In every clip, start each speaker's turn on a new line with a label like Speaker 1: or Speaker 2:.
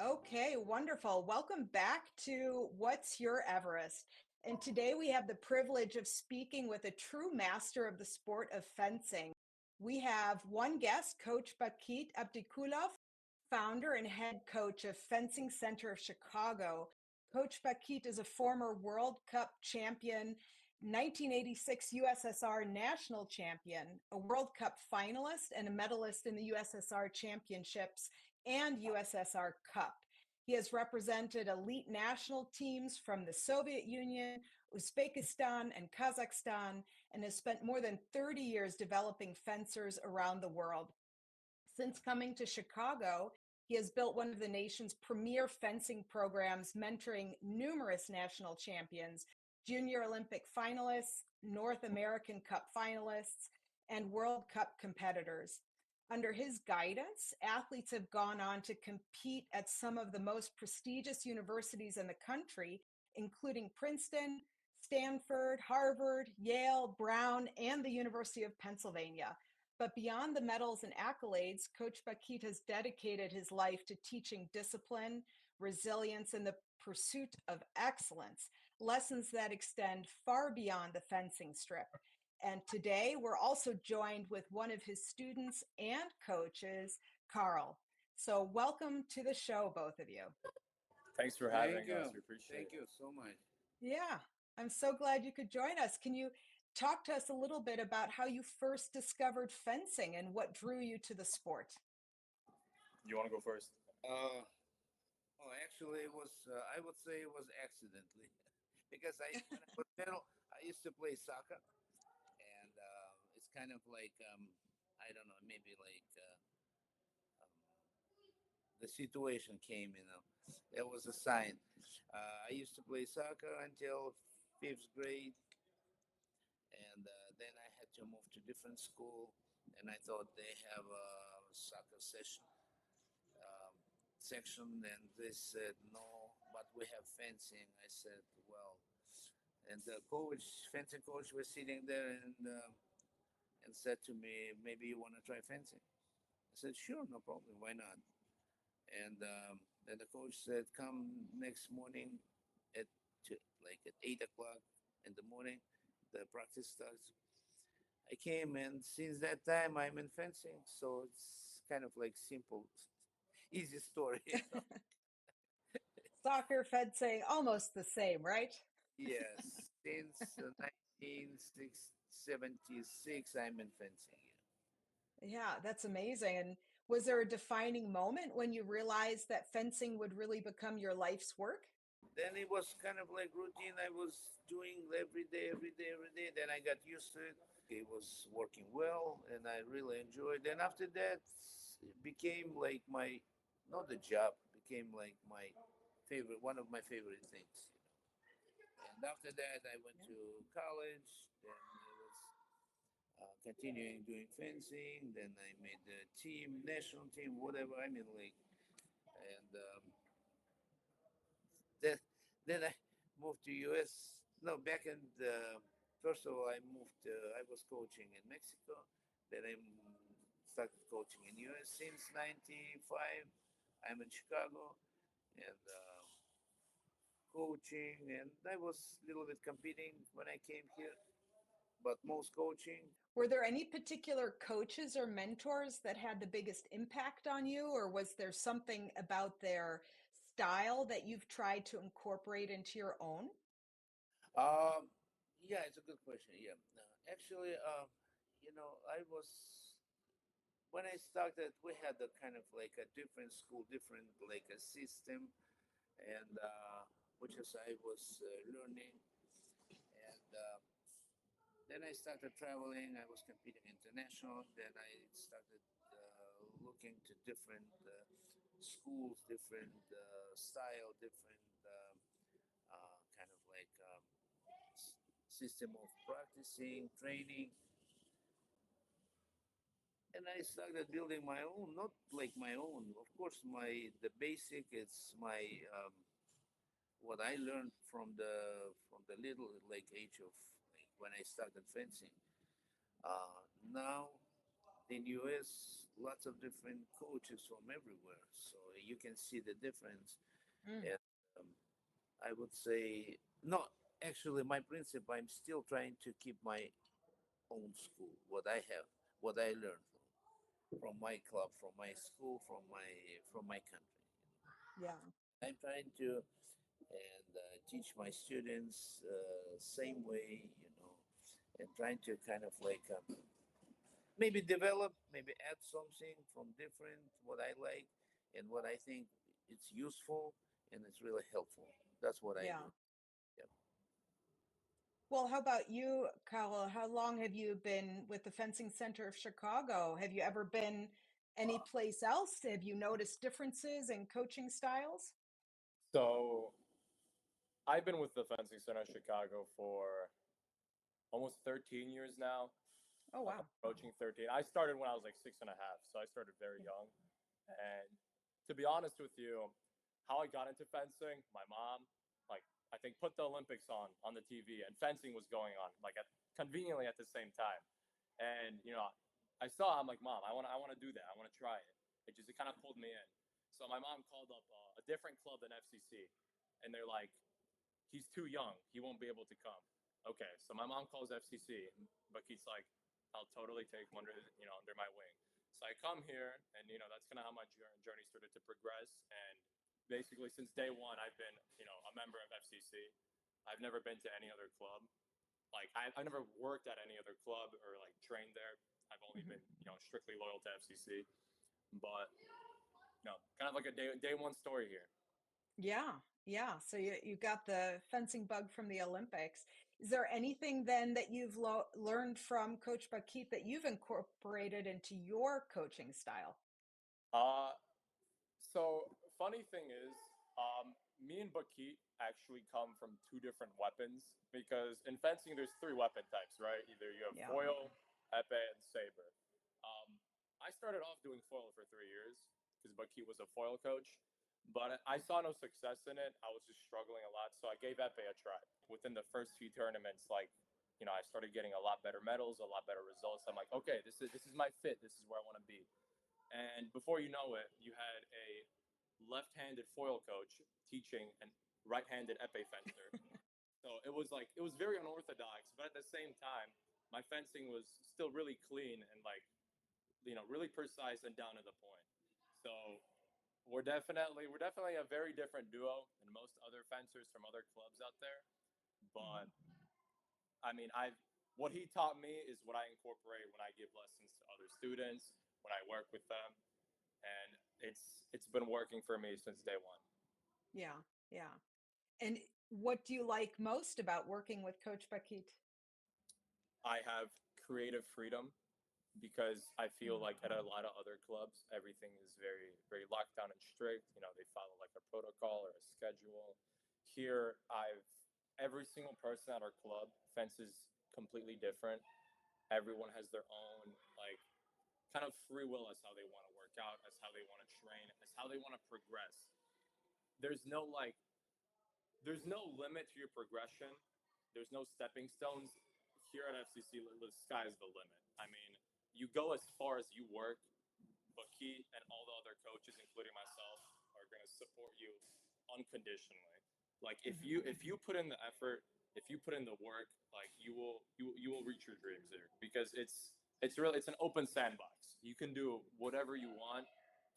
Speaker 1: Okay, wonderful. Welcome back to What's Your Everest? And today we have the privilege of speaking with a true master of the sport of fencing. We have one guest, Coach Bakhyt Abdikulov, founder and head coach of Fencing Center of Chicago. Coach Bakhyt is a former World Cup champion, 1986 USSR national champion, a World Cup finalist, and a medalist in the USSR championships and USSR Cup. He has represented elite national teams from the Soviet Union, Uzbekistan, and Kazakhstan, and has spent more than 30 years developing fencers around the world. Since coming to Chicago, he has built one of the nation's premier fencing programs, mentoring numerous national champions, Junior Olympic finalists, North American Cup finalists, and World Cup competitors. Under his guidance, athletes have gone on to compete at some of the most prestigious universities in the country, including Princeton, Stanford, Harvard, Yale, Brown, and the University of Pennsylvania. But beyond the medals and accolades, Coach Bakhyt has dedicated his life to teaching discipline, resilience, and the pursuit of excellence, lessons that extend far beyond the fencing strip. And today we're also joined with one of his students and coaches, Karol. So welcome to the show, both of you.
Speaker 2: Thanks for having us. We appreciate it.
Speaker 3: Thank you so much.
Speaker 1: Yeah, I'm so glad you could join us. Can you talk to us a little bit about how you first discovered fencing and what drew you to the sport?
Speaker 2: You want to go first?
Speaker 3: Actually, it was. I would say it was accidentally, because when I was little, I used to play soccer, and it's kind of like I don't know, maybe like um, the situation came. There was a sign. I used to play soccer until fifth grade, and then I had to move to different school, and I thought they have a soccer um, section, and they said no, but we have fencing. I said, well, and the fencing coach, was sitting there and said to me, maybe you want to try fencing. I said, sure, no problem, why not? And then the coach said, come next morning at like at 8 o'clock in the morning. The practice starts. I came, and since that time I'm in fencing. So it's kind of like simple, easy story.
Speaker 1: Soccer, fencing, almost the same, right?
Speaker 3: Yes, since 1976 I'm in fencing.
Speaker 1: Yeah, that's amazing. And was there a defining moment when you realized that fencing would really become your life's work?
Speaker 3: Then it was kind of like routine. I was doing every day, every day, every day. Then I got used to it. It was working well, and I really enjoyed. Then after that, it became like my, not the job, became like my favorite, one of my favorite things. And after that, I went
Speaker 1: Yeah.
Speaker 3: to college. Then I was continuing doing fencing. Then I made the team, national team, whatever. I mean, like, and then then I moved to US. No, back in the first of all, I moved. I was coaching in Mexico. Then I started coaching in US since '95. I'm in Chicago and coaching, and I was a little bit competing when I came here, but most coaching.
Speaker 1: Were there any particular coaches or mentors that had the biggest impact on you, or was there something about their style that you've tried to incorporate into your own?
Speaker 3: Um, yeah, it's a good question. Yeah, actually, I was when I started. We had a kind of like a different school, different like a system, and which is I was learning, and then I started traveling. I was competing international. Then I started looking to different schools, different style, different kind of like system of practicing, training, and I started building my own. Not like my own, of course. The basic. It's my what I learned from the little like age of like when I started fencing. Now In US, lots of different coaches from everywhere, so you can see the difference.
Speaker 1: Mm,
Speaker 3: And um, I would say, no, actually, my principle, I'm still trying to keep my own school, what I have, what I learned from my club, from my school, from my country.
Speaker 1: yeah.
Speaker 3: I'm trying to and teach my students same way, and trying to kind of like maybe develop, maybe add something from different what I like and what I think it's useful and it's really helpful. That's what I
Speaker 1: Yeah.
Speaker 3: do. Yeah.
Speaker 1: Well, how about you, Karol? How long have you been with the Fencing Center of Chicago? Have you ever been any place else? Have you noticed differences in coaching styles?
Speaker 2: So I've been with the Fencing Center of Chicago for almost 13 years now.
Speaker 1: Oh, wow.
Speaker 2: Approaching 13. I started when I was like six and a half, so I started very
Speaker 1: Yeah.
Speaker 2: young. And to be honest with you, how I got into fencing, my mom, like I think put the Olympics on the TV, and fencing was going on like conveniently at the same time. And I saw, I'm like, Mom, I want to do that. I want to try it. It kind of pulled me in. So my mom called up a different club than FCC, and they're like, he's too young. He won't be able to come. Okay, so my mom calls FCC, but he's like, I'll totally take him under my wing. So I come here, and that's kind of how my journey started to progress. And basically, since day one, I've been a member of FCC. I've never been to any other club. Like I've never worked at any other club or like trained there. I've only
Speaker 1: Mhm.
Speaker 2: been strictly loyal to FCC. But kind of like a day one story here.
Speaker 1: Yeah. Yeah. So you got the fencing bug from the Olympics. Is there anything then that you've learned from Coach Bakhyt that you've incorporated into your coaching style?
Speaker 2: Uh, So funny thing is, me and Bakhyt actually come from two different weapons because in fencing there's three weapon types, right? Either you have
Speaker 1: Yeah.
Speaker 2: foil, epee, and saber. Um, I started off doing foil for 3 years because Bakhyt was a foil coach, but I saw no success in it. I was just struggling a lot, so I gave epee a try. Within the first few tournaments, like I started getting a lot better medals, a lot better results. I'm like, okay, this is my fit. This is where I want to be. And before you know it, you had a left-handed foil coach teaching a right-handed epee fencer. So it was very unorthodox, but at the same time, my fencing was still really clean and like really precise and down to the point. So we're definitely a very different duo than most other fencers from other clubs out there. But
Speaker 1: Mhm.
Speaker 2: I mean, I what he taught me is what I incorporate when I give lessons to other students, when I work with them, and it's been working for me since day one.
Speaker 1: Yeah. Yeah. And what do you like most about working with Coach Bakhyt?
Speaker 2: I have creative freedom because I feel
Speaker 1: Mm.
Speaker 2: like at a lot of other clubs, everything is very, very locked down and strict. They follow like a protocol or a schedule. Here, I've every single person at our club fences completely different. Everyone has their own like kind of free will as how they want to work out, as how they want to train, as how they want to progress. There's no like there's no limit to your progression. There's no stepping stones. Here at FCC, the sky is the limit. I mean, you go as far as you work, but he and all the other coaches, including myself, are going to support you unconditionally. Like
Speaker 1: Mhm.
Speaker 2: if you put in the effort, if you put in the work, like you will reach your dreams there because it's an open sandbox. You can do whatever you want.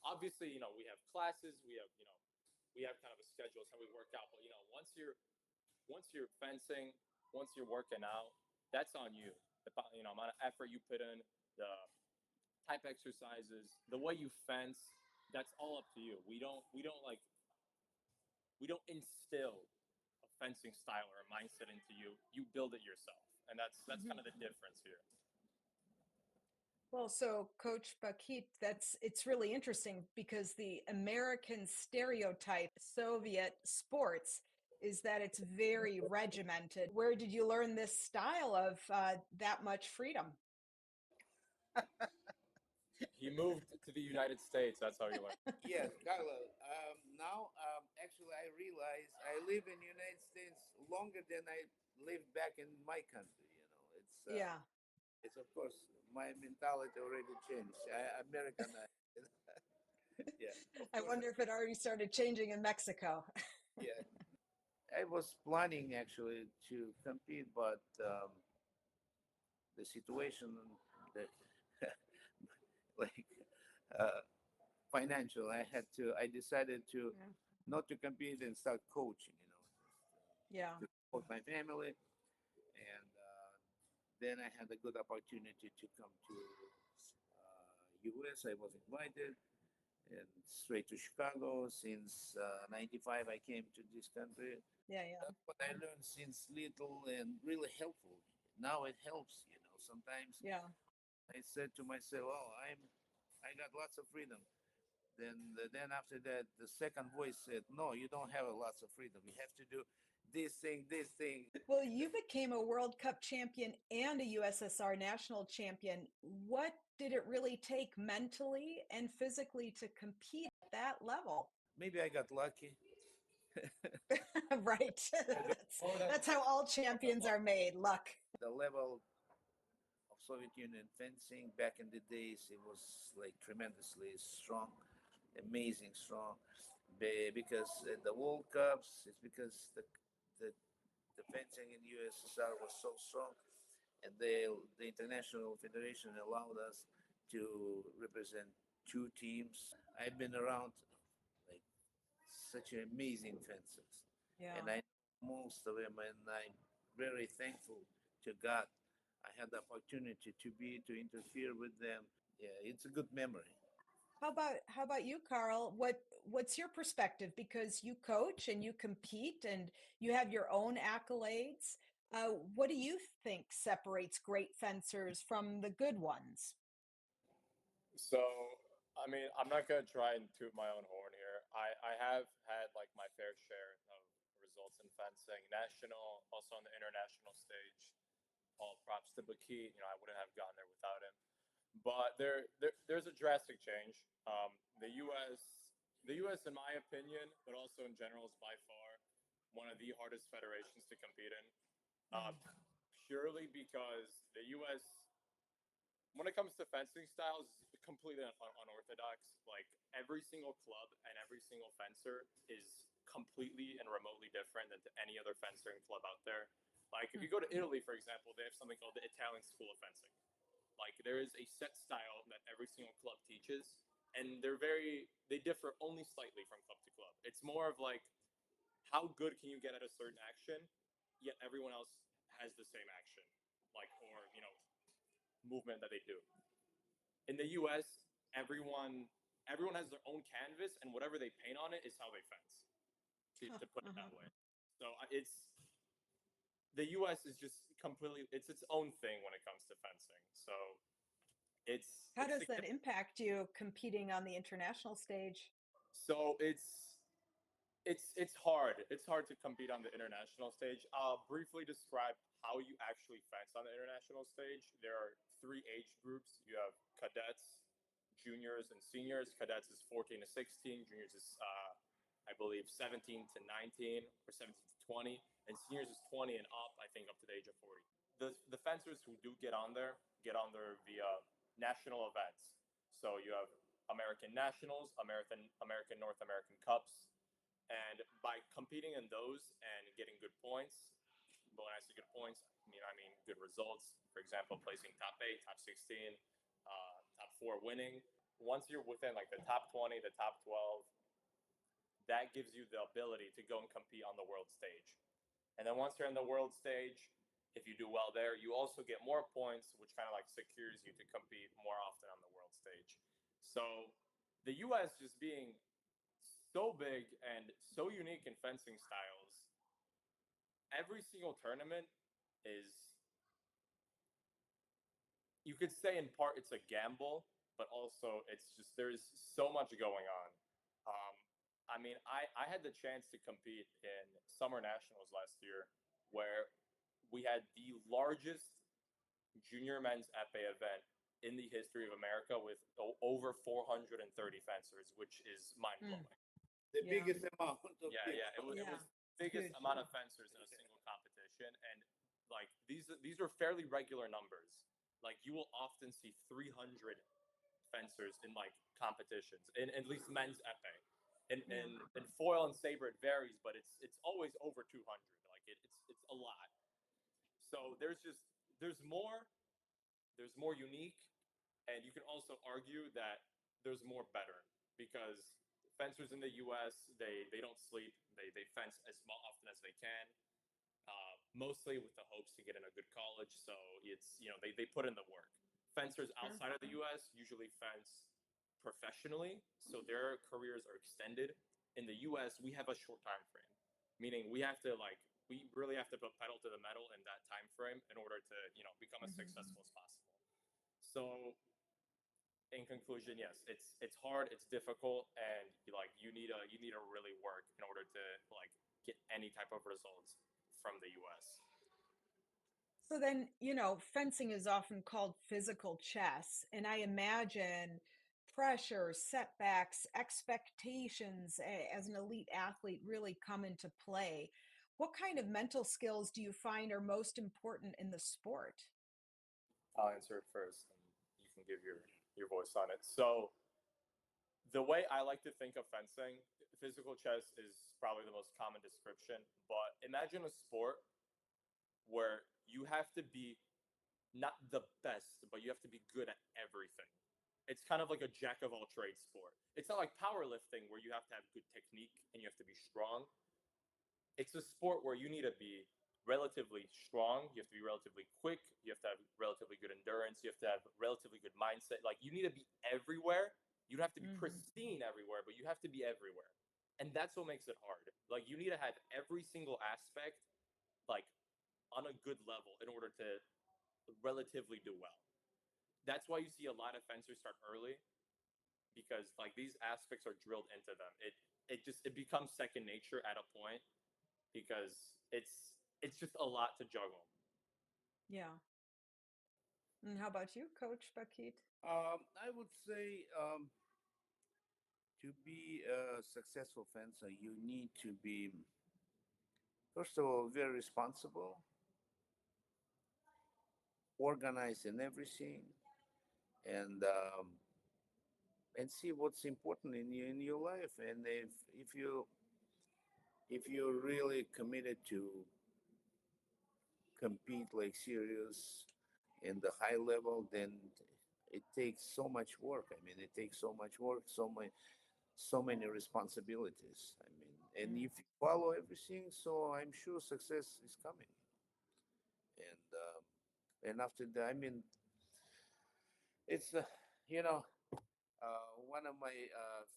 Speaker 2: Obviously, we have classes, we have kind of a schedule, it's how we work out. But once you're fencing, once you're working out, that's on you. The amount of effort you put in, the type exercises, the way you fence, that's all up to you. We don't instill a fencing style or a mindset into you. You build it yourself, and that's kind
Speaker 1: Mhm.
Speaker 2: of the difference here.
Speaker 1: Well, so Coach Bakhyt, it's really interesting because the American stereotype Soviet sports is that it's very regimented. Where did you learn this style of that much freedom?
Speaker 2: He moved to the United States. That's how he learned.
Speaker 3: Yes, Carlo. Now, actually, I realize I live in United States longer than I lived back in my country. It's
Speaker 1: Yeah.
Speaker 3: It's of course my mentality already changed. I Americanized. Yeah, of
Speaker 1: I
Speaker 3: course.
Speaker 1: wonder if it already started changing in Mexico.
Speaker 3: Yeah, I was planning actually to compete, but the situation, the like uh, financial, I decided to
Speaker 1: Yeah.
Speaker 3: not to compete and start coaching.
Speaker 1: Yeah.
Speaker 3: To support my family, and then I had a good opportunity to come to U.S. I was invited and straight to Chicago. Since '95, I came to this country.
Speaker 1: Yeah. Yeah.
Speaker 3: What I learned since little and really helpful. Now it helps. Sometimes
Speaker 1: Yeah.
Speaker 3: I said to myself, "Oh, I got lots of freedom." Then after that, the second voice said, "No, you don't have a lots of freedom. You have to do this thing, this thing."
Speaker 1: Well, you became a World Cup champion and a USSR national champion. What did it really take mentally and physically to compete at that level?
Speaker 3: Maybe I got lucky.
Speaker 1: Right.
Speaker 3: More than
Speaker 1: That's how all champions are made. Luck.
Speaker 3: the level of Soviet Union fencing back in the days, it was like tremendously strong, amazing strong. Because the World Cups, it's because the, the fencing in USSR was so strong, and the International Federation allowed us to represent two teams. I've been around like such amazing fencers,
Speaker 1: Yeah.
Speaker 3: and I know most of them, and I'm very thankful to God. I had the opportunity to interfere with them. Yeah, it's a good memory.
Speaker 1: How about you, Karol? What's your perspective? Because you coach and you compete and you have your own accolades. What do you think separates great fencers from the good ones?
Speaker 2: So, I mean, I'm not gonna try and toot my own horn here. I have had like my fair share of results in fencing, national, also on the international stage. All props to Bakhyt. I wouldn't have gotten there without him. But there's a drastic change. The U.S. the U.S. in my opinion, but also in general, is by far one of the hardest federations to compete in. Uh,
Speaker 1: Mm.
Speaker 2: Purely because the U.S. when it comes to fencing styles, is completely unorthodox. Like every single club and every single fencer is completely and remotely different than to any other fencing club out there. Like if you go to Italy, for example, they have something called the Italian School of Fencing. Like there is a set style that every single club teaches, and they differ only slightly from club to club. It's more of like how good can you get at a certain action, yet everyone else has the same action, like or movement that they do. In the U.S., everyone has their own canvas, and whatever they paint on it is how they fence. To put it that way. So it's the U.S. is just completely it's own thing when it comes to fencing. So
Speaker 1: How
Speaker 2: it's
Speaker 1: does that impact you competing on the international stage?
Speaker 2: so it's hard. It's hard to compete on the international stage. I'll briefly describe how you actually fence on the international stage. There are three age groups. You have cadets, juniors, and seniors. Cadets is 14 to 16. Juniors is, I believe, 17 to 19 or 17 to 20. And seniors is 20 and up, I think, up to the age of 40. The fencers who do get on there via national events. So you have American Nationals, American North American Cups, and by competing in those and getting good points, but when I say good points, I mean good results. For example, placing top 8, top 16, top 4 winning. Once you're within like the top 20, the top 12, that gives you the ability to go and compete on the world stage. And then once you're in the world stage, if you do well there, you also get more points, which kind of like secures you to compete more often on the world stage. So the US just being so big and so unique in fencing styles, every single tournament is, you could say in part it's a gamble, but also it's just there's so much going on. Um, I had the chance to compete in summer nationals last year, where we had the largest junior men's epee event in the history of America with over 430 fencers, which is mind
Speaker 1: Mm.
Speaker 2: blowing.
Speaker 3: The
Speaker 1: Yeah.
Speaker 3: biggest amount of
Speaker 2: Yeah,
Speaker 3: people.
Speaker 2: yeah, it
Speaker 1: Yeah.
Speaker 2: was the biggest
Speaker 1: Huge.
Speaker 2: amount of fencers in a single competition, and like these are fairly regular numbers. like you will often see 300 fencers in like competitions, in at least men's epee.
Speaker 1: Yeah.
Speaker 2: In foil and saber it varies, but it's always over 200. Like it's a lot. So there's more unique, and you can also argue that there's more better because fencers in the U.S. They don't sleep. They fence as often as they can, mostly with the hopes to get in a good college. So it's they put in the work. Fencers
Speaker 1: Sure.
Speaker 2: outside of the U.S. usually fence professionally, so their careers are extended. In the U.S., we have a short time frame, meaning we really have to put pedal to the metal in that time frame in order to become as
Speaker 1: Mhm.
Speaker 2: successful as possible. So in conclusion, yes, it's hard, it's difficult, and you need to really work in order to like get any type of results from the U.S.
Speaker 1: So then, fencing is often called physical chess. And I imagine pressure, setbacks, expectations as an elite athlete really come into play. What kind of mental skills do you find are most important in the sport?
Speaker 2: I'll answer it first, and you can give your voice on it. So the way I like to think of fencing, physical chess is probably the most common description. But imagine a sport where you have to be not the best, but you have to be good at everything. It's kind of like a jack of all trades sport. It's not like powerlifting where you have to have good technique and you have to be strong. It's a sport where you need to be relatively strong, you have to be relatively quick, you have to have relatively good endurance, you have to have relatively good mindset. Like you need to be everywhere. You don't have to be
Speaker 1: Hmm.
Speaker 2: pristine everywhere, but you have to be everywhere. And that's what makes it hard. Like you need to have every single aspect like on a good level in order to relatively do well. That's why you see a lot of fencers start early because like these aspects are drilled into them. It becomes second nature at a point because it's just a lot to juggle.
Speaker 1: Yeah. And how about you, Coach Bakhyt?
Speaker 3: I would say to be a successful fencer, you need to be, first of all, very responsible, organized in everything, and see what's important in your life. And if you're really committed to compete like serious in the high level, then it takes so much work. I mean, it takes so much work, so many responsibilities. I mean, and
Speaker 1: Mm.
Speaker 3: if you follow everything, so I'm sure success is coming. And after that, I mean, it's you know one of my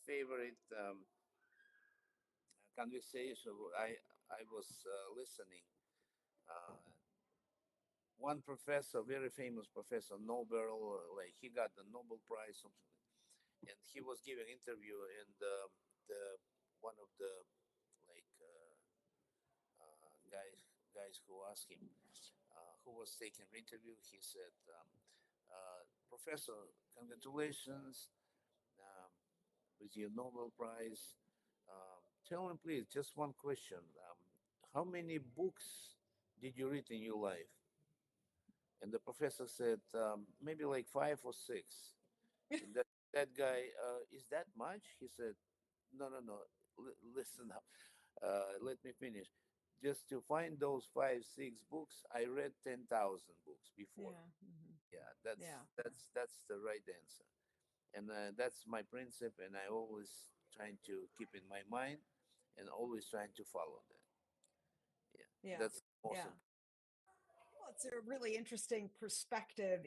Speaker 3: favorite conversation. I was listening. Uh, One professor, very famous professor, Nobel, like he got the Nobel Prize, something, and he was giving interview, and the one of the like guys who asked him, who was taking the interview, he said, "Professor, congratulations um, with your Nobel Prize. Tell me, please, just one question: how many books did you read in your life?" And the professor said, maybe like five or six. And that guy, is that much? He said, no, no, no. Listen up. Let me finish. Just to find those five, six books, I read 10,000 books before.
Speaker 1: Yeah. Hmm.
Speaker 3: Yeah,
Speaker 1: Yeah.
Speaker 3: that's the right answer. And that's my principle, and I always trying to keep in my mind, and always trying to follow that. Yeah,
Speaker 1: Yeah.
Speaker 3: that's most
Speaker 1: Yeah.
Speaker 3: important.
Speaker 1: Well, it's a really interesting perspective,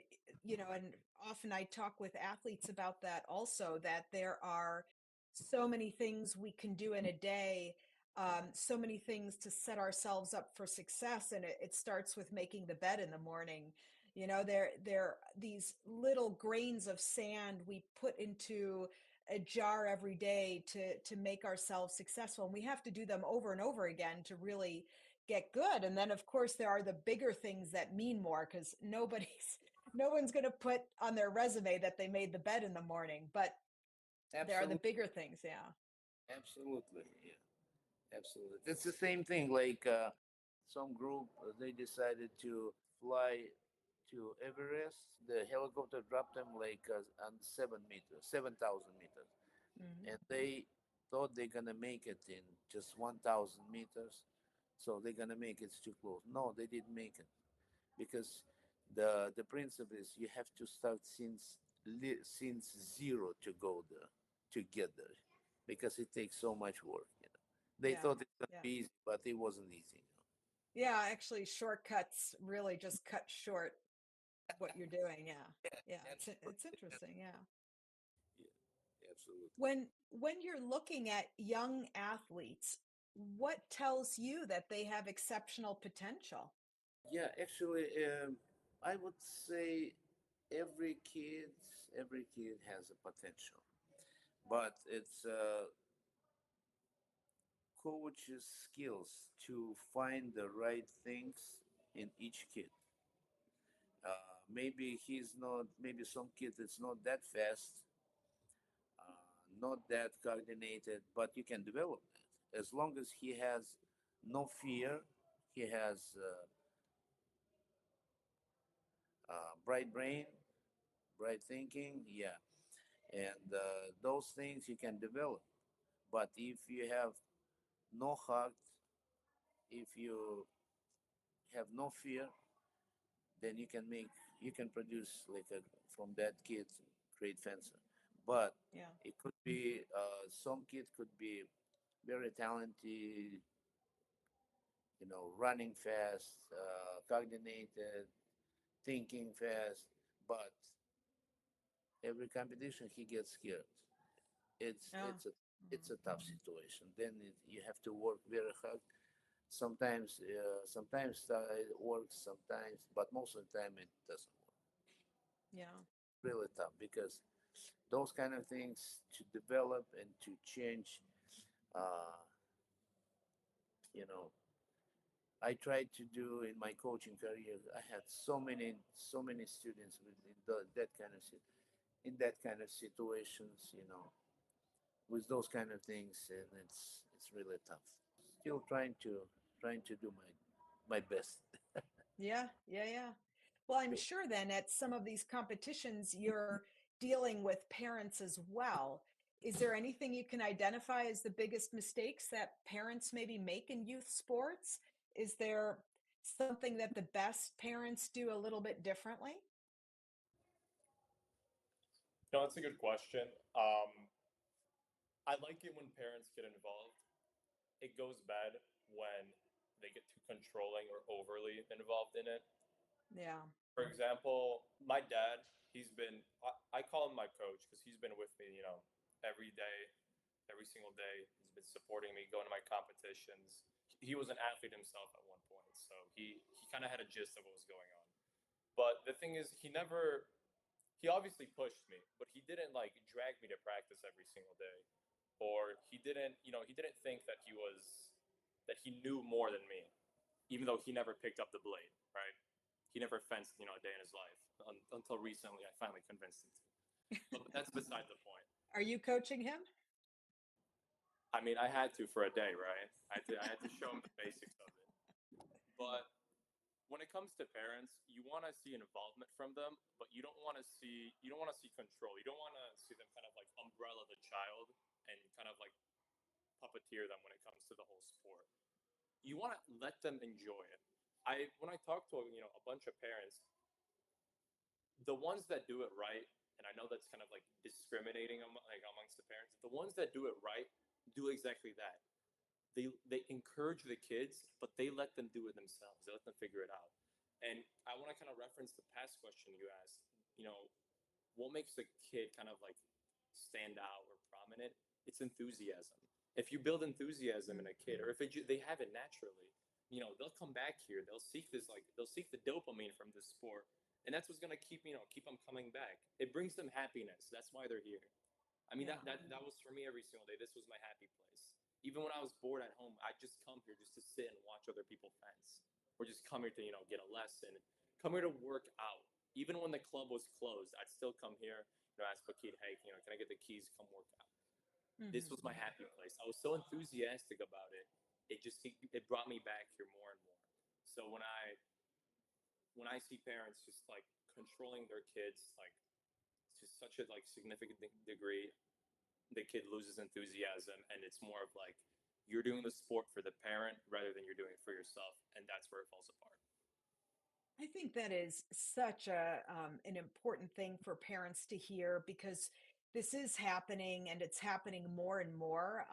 Speaker 1: and often I talk with athletes about that also, that there are so many things we can do in a day, so many things to set ourselves up for success. And it starts with making the bed in the morning. There these little grains of sand we put into a jar every day to make ourselves successful. And we have to do them over and over again to really get good. And then of course there are the bigger things that mean more, because no one's going to put on their resume that they made the bed in the morning, but there are the
Speaker 3: Absolutely,
Speaker 1: bigger things. Yeah.
Speaker 3: absolutely, yeah. Absolutely. It's the same thing. Like some group, they decided to fly to Everest, the helicopter dropped them like on 7 meters, 7,000 meters,
Speaker 1: Mhm.
Speaker 3: and they thought they're gonna make it in just 1,000 meters, so they're gonna make it too close. No, they didn't make it because the principle is you have to start since zero to go there, to get there, because it takes so much work. They
Speaker 1: Yeah.
Speaker 3: thought it was gonna
Speaker 1: Yeah.
Speaker 3: be easy, but it wasn't easy.
Speaker 1: Yeah, actually shortcuts really just cut short what you're doing. Yeah. Yeah, it's
Speaker 3: Absolutely.
Speaker 1: interesting. Yeah.
Speaker 3: Yeah, absolutely.
Speaker 1: When you're looking at young athletes, what tells you that they have exceptional potential?
Speaker 3: Yeah, actually, I would say every kid, every kid has a potential, but it's coach's skills to find the right things in each kid. Maybe he's not. Maybe some kid is not that fast, not that coordinated, but you can develop that as long as he has no fear. He has bright brain, bright thinking. Yeah, and those things you can develop. But if you have no heart, if you have no fear, then you can produce like a from that kid great fencer. But
Speaker 1: Yeah.
Speaker 3: it could be some kid could be very talented, running fast, coordinated, thinking fast, but every competition he gets scared. it's
Speaker 1: Yeah.
Speaker 3: it's a it's
Speaker 1: Mhm.
Speaker 3: a tough situation. Then you have to work very hard. Sometimes it works, sometimes, but most of the time it doesn't work.
Speaker 1: Yeah.
Speaker 3: Really tough because those kind of things to develop and to change. Uh, you know, I tried to do in my coaching career. I had so many students that kind of in that kind of situations. With those kind of things, and it's really tough. Still trying to do my best.
Speaker 1: Yeah. Yeah. Yeah. Well, I'm sure then at some of these competitions, you're dealing with parents as well. Is there anything you can identify as the biggest mistakes that parents maybe make in youth sports? Is there something that the best parents do a little bit differently?
Speaker 2: No, that's a good question. Um, I like it when parents get involved. It goes bad when they get too controlling or overly involved in it.
Speaker 1: Yeah.
Speaker 2: For example, my dad, I call him my coach because he's been with me, every day, every single day. He's been supporting me, going to my competitions. He was an athlete himself at one point, so he kind of had a gist of what was going on. But the thing is, he obviously pushed me, but he didn't like drag me to practice every single day, or he didn't think that he knew more than me, even though he never picked up the blade, right? He never fenced, a day in his life until recently. I finally convinced him to. But that's beside the point.
Speaker 1: Are you coaching him?
Speaker 2: I mean, I had to for a day, right? I had to show him the basics of it. But when it comes to parents, you want to see involvement from them, but you don't want to see control. You don't want to see them kind of like umbrella the child and kind of like puppeteer them when it comes to the whole sport. You want to let them enjoy it. When I talk to a bunch of parents, the ones that do it right, and I know that's kind of like discriminating like amongst the parents. The ones that do it right do exactly that. They encourage the kids, but they let them do it themselves. They let them figure it out. And I want to kind of reference the past question you asked. You know, what makes a kid kind of like stand out or prominent? It's enthusiasm. If you build enthusiasm in a kid, or if they have it naturally, they'll come back here. They'll seek the dopamine from this sport, and that's what's gonna keep them coming back. It brings them happiness. That's why they're here. I mean,
Speaker 1: Yeah.
Speaker 2: that was for me every single day. This was my happy place. Even when I was bored at home, I'd just come here just to sit and watch other people fence, or just come here to get a lesson, come here to work out. Even when the club was closed, I'd still come here, ask Bakhyt, hey, can I get the keys? Come work out. This
Speaker 1: Hmm.
Speaker 2: was my happy place. I was so enthusiastic about it. It brought me back here more and more. So when I see parents just like controlling their kids, like to such a like significant degree, the kid loses enthusiasm, and it's more of like you're doing the sport for the parent rather than you're doing it for yourself, and that's where it falls apart.
Speaker 1: I think that is such a an important thing for parents to hear because this is happening and it's happening more and more.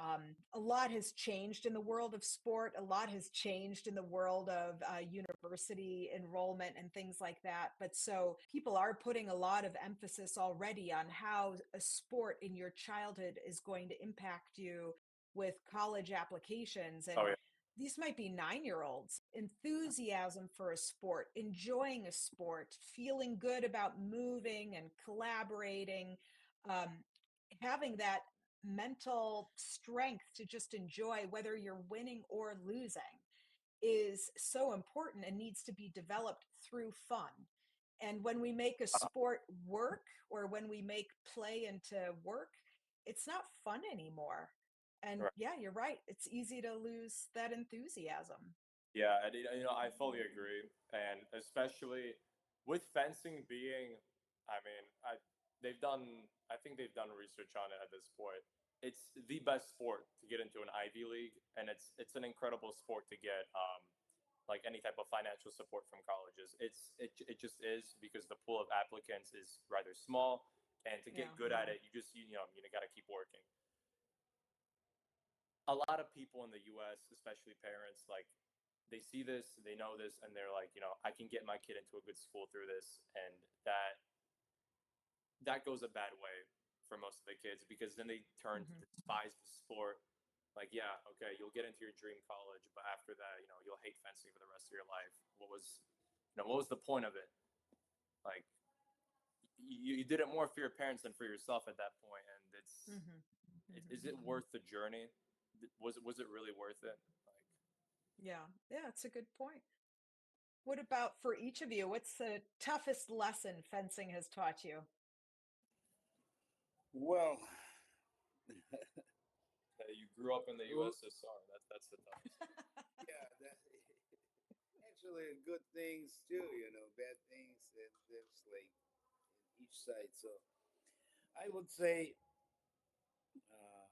Speaker 1: A lot has changed in the world of sport. A lot has changed in the world of university enrollment and things like that. But so people are putting a lot of emphasis already on how a sport in your childhood is going to impact you with college applications.
Speaker 2: Oh
Speaker 1: And
Speaker 2: yeah,
Speaker 1: these might be 9-year olds, enthusiasm for a sport, enjoying a sport, feeling good about moving and collaborating, um, having that mental strength to just enjoy whether you're winning or losing is so important and needs to be developed through fun. And when we make a sport work or when we make play into work, it's not fun anymore. And
Speaker 2: right.
Speaker 1: yeah, you're right. It's easy to lose that enthusiasm.
Speaker 2: Yeah, and I fully agree, and especially with fencing being, I mean, they've done, I think they've done research on it at this point. It's the best sport to get into an Ivy League, and it's an incredible sport to get like any type of financial support from colleges. It just is because the pool of applicants is rather small, and to
Speaker 1: Yeah.
Speaker 2: get good at it, you got to keep working. A lot of people in the U.S., especially parents, like they see this, they know this, and they're like, I can get my kid into a good school through this, and that goes a bad way for most of the kids because then they turn to
Speaker 1: Hmm.
Speaker 2: despise the sport. Like, yeah, okay, you'll get into your dream college, but after that, you'll hate fencing for the rest of your life. What was the point of it? Like, you did it more for your parents than for yourself at that point, and
Speaker 1: Hmm.
Speaker 2: is it worth the journey? Was it really worth it? Like,
Speaker 1: Yeah. Yeah, it's a good point. What about for each of you? What's the toughest lesson fencing has taught you?
Speaker 3: Well,
Speaker 2: you grew up in the USSR. That's the toughest.
Speaker 3: yeah, that, actually good things too, bad things, and there's like in each side. So I would say uh,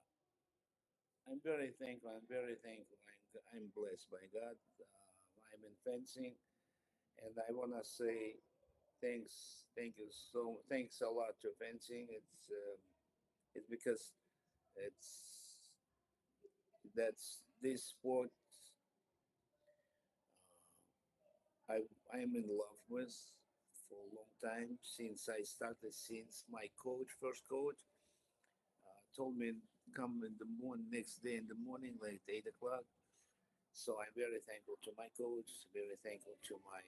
Speaker 3: I'm very thankful. I'm very thankful. I'm blessed by God. I'm in fencing, and I wanna say thanks a lot to fencing. It's because it's that's this sport I I'm in love with for a long time since I started. Since my first coach, told me come in the morning next day in the morning like 8 o'clock. So I'm very thankful to my coach. Very thankful to my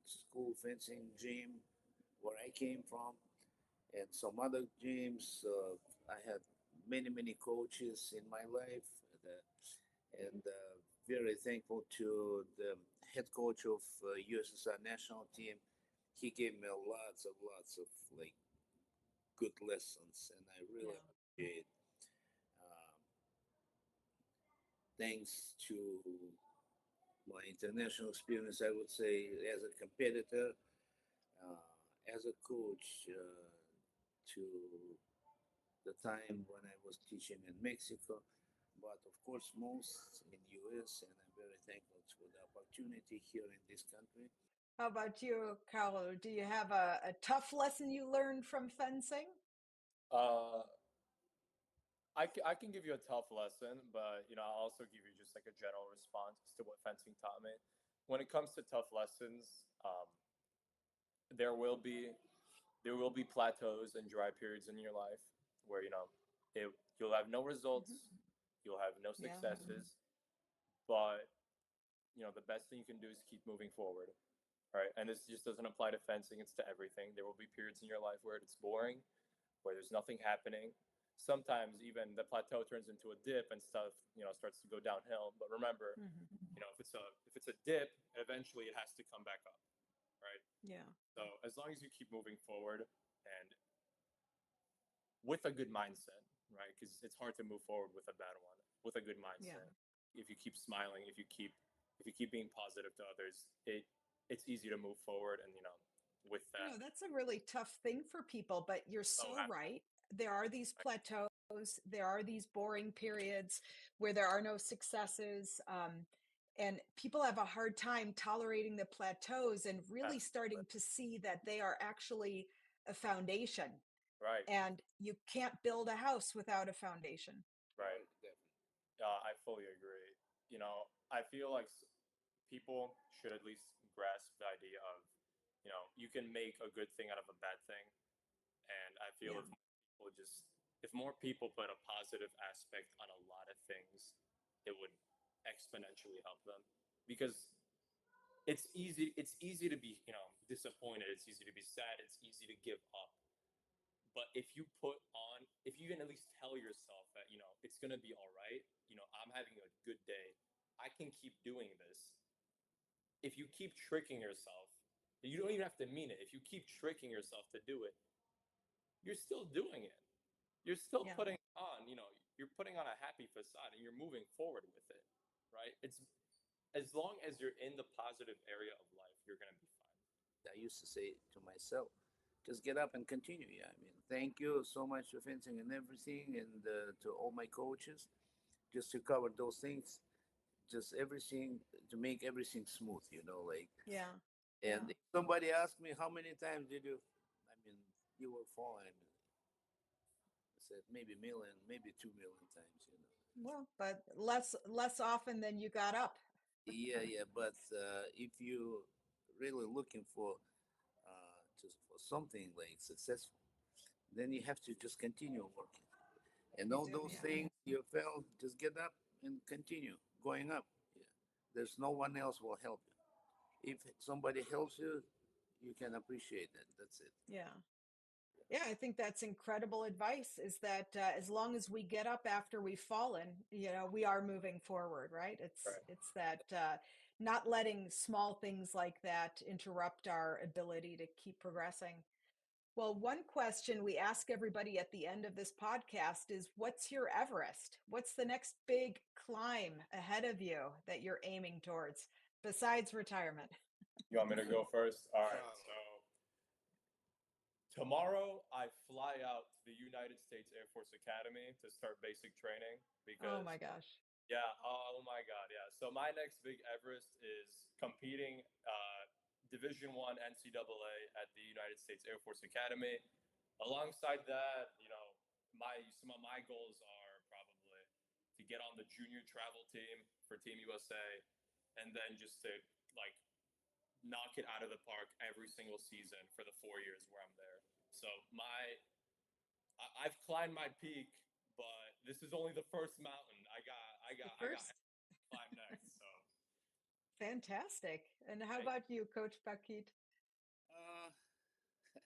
Speaker 3: school fencing gym where I came from, and some other gyms. I had many coaches in my life, and very thankful to the head coach of USSR national team. He gave me lots of like good lessons, and I really
Speaker 1: Yeah.
Speaker 3: appreciate. Um, Thanks to my international experience, I would say as a competitor, uh, as a coach, to the time when I was teaching in Mexico, but of course most in US, and I'm very thankful for the opportunity here in this country.
Speaker 1: How about you, Karol? Do you have a tough lesson you learned from fencing?
Speaker 2: Uh, I can give you a tough lesson, but I'll also give you just like a general response to what fencing taught me. When it comes to tough lessons, there will be there will be plateaus and dry periods in your life where you'll have no results,
Speaker 1: Hmm.
Speaker 2: you'll have no
Speaker 1: Yeah.
Speaker 2: successes, but the best thing you can do is keep moving forward. Right, and this just doesn't apply to fencing; it's to everything. There will be periods in your life where it's boring, where there's nothing happening. Sometimes even the plateau turns into a dip and stuff, starts to go downhill. But remember,
Speaker 1: Hmm.
Speaker 2: if it's a dip, eventually it has to come back up, right?
Speaker 1: Yeah.
Speaker 2: So as long as you keep moving forward and with a good mindset, right? Because it's hard to move forward with a bad one. With a good
Speaker 1: Yeah.
Speaker 2: mindset, if you keep smiling, if you keep being positive to others, it's easy to move forward. And, with that,
Speaker 1: That's a really tough thing for people, but you're
Speaker 2: oh,
Speaker 1: so right. There are these plateaus, there are these boring periods where there are no successes. And people have a hard time tolerating the plateaus and really starting to see that they are actually a foundation.
Speaker 2: right,
Speaker 1: And you can't build a house without a foundation.
Speaker 2: right.
Speaker 3: Definitely.
Speaker 2: I fully agree. I feel like people should at least grasp the idea of, you can make a good thing out of a bad thing. And I feel
Speaker 1: Yeah.
Speaker 2: if more people put a positive aspect on a lot of things, it would exponentially help them. Because it's easy to be, disappointed. It's easy to be sad. It's easy to give up. But if you can at least tell yourself that, it's going to be all right, I'm having a good day, I can keep doing this. If you keep tricking yourself, you don't even have to mean it. If you keep tricking yourself to do it, you're still doing it. You're still
Speaker 1: Yeah.
Speaker 2: putting on, you're putting on a happy facade and you're moving forward with it, right? It's as long as you're in the positive area of life, you're going to be fine.
Speaker 3: I used to say to myself, just get up and continue. Yeah, I mean, thank you so much for fencing and everything, and to all my coaches, just to cover those things, just everything to make everything smooth. Like.
Speaker 1: Yeah.
Speaker 3: And
Speaker 1: Yeah.
Speaker 3: if somebody asked me how many times did you, I mean, you were falling. I said maybe million, maybe 2 million times.
Speaker 1: Well, but less often than you got up.
Speaker 3: Yeah, yeah. But if you really looking for just for something like successful, then you have to just continue working. And
Speaker 1: You
Speaker 3: all
Speaker 1: do.
Speaker 3: those
Speaker 1: Yeah.
Speaker 3: things you fail, just get up and continue going up. Yeah. There's no one else will help you. If somebody helps you, you can appreciate that. That's it.
Speaker 1: Yeah. Yeah, I think that's incredible advice is that as long as we get up after we've fallen, we are moving forward, right? It's
Speaker 2: Right.
Speaker 1: it's that not letting small things like that interrupt our ability to keep progressing. Well, one question we ask everybody at the end of this podcast is what's your Everest? What's the next big climb ahead of you that you're aiming towards besides retirement?
Speaker 2: You want me to go first? All right.
Speaker 3: Oh.
Speaker 2: So tomorrow, I fly out to the United States Air Force Academy to start basic training
Speaker 1: Oh
Speaker 2: because,
Speaker 1: my gosh.
Speaker 2: yeah, oh my God, yeah. So my next big Everest is competing Division I NCAA at the United States Air Force Academy. Alongside that, some of my goals are probably to get on the junior travel team for Team USA, and then just to like knock it out of the park every single season for the 4 years where I'm there. So I've climbed my peak, but this is only the first mountain.
Speaker 1: The
Speaker 2: I got
Speaker 1: first.
Speaker 2: to climb next. So
Speaker 1: Fantastic. And how
Speaker 2: thank
Speaker 1: about you, Coach Bakhyt?
Speaker 3: Uh,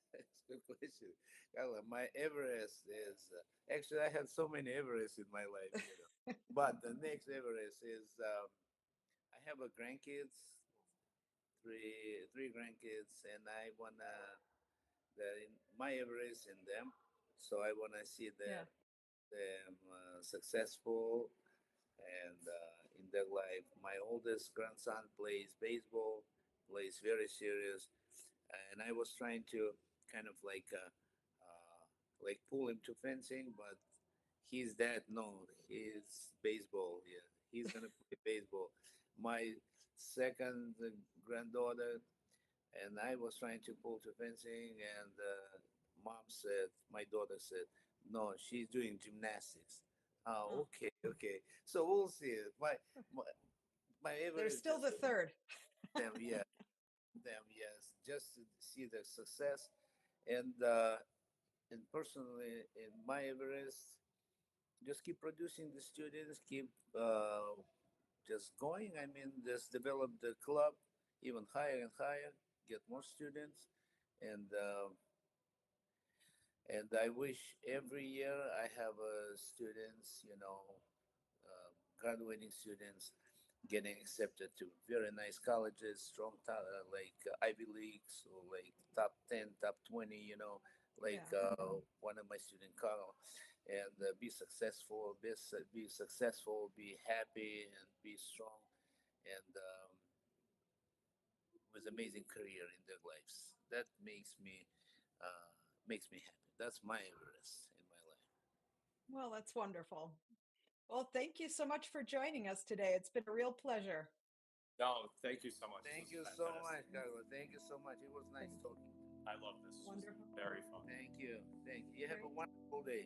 Speaker 3: That's a good question. Carla, my Everest is actually I had so many Everests in my life. But the next Everest is I have a grandkids, three grandkids, and I wanna my Everest in them. So I wanna see
Speaker 1: Yeah.
Speaker 3: them successful and in their life. My oldest grandson plays baseball, plays very serious, and I was trying to kind of like pull him to fencing, but his dad no, he's baseball. Yeah, he's gonna play baseball. My second granddaughter and I was trying to pull to fencing, and my daughter said, no, she's doing gymnastics.
Speaker 1: Oh,
Speaker 3: Oh, okay, okay. So we'll see. My, my
Speaker 1: there's
Speaker 3: Everest
Speaker 1: still
Speaker 3: just
Speaker 1: the third.
Speaker 3: them, yeah, them, yes, just to see the success, and personally in my Everest, just keep producing the students, keep just going. I mean, just develop the club even higher and higher, get more students, and I wish every year I have students, graduating students getting accepted to very nice colleges, like Ivy Leagues or like top 10, top 20, like
Speaker 1: Yeah.
Speaker 3: one of my student Karol, and be successful, be successful, be happy, and be strong, and with has amazing career in their lives. That makes me happy. That's my Everest in my life.
Speaker 1: Well, that's wonderful. Well, thank you so much for joining us today. It's been a real pleasure.
Speaker 2: No, thank you so much.
Speaker 3: Thank
Speaker 2: This
Speaker 3: you
Speaker 2: was
Speaker 3: so
Speaker 2: fantastic.
Speaker 3: much, Carol. Thank you so much. It was nice
Speaker 1: Thank you.
Speaker 3: talking.
Speaker 2: I love this. This was
Speaker 1: Wonderful.
Speaker 2: very fun.
Speaker 3: Thank you. Thank you. You have a
Speaker 1: Great.
Speaker 3: wonderful day.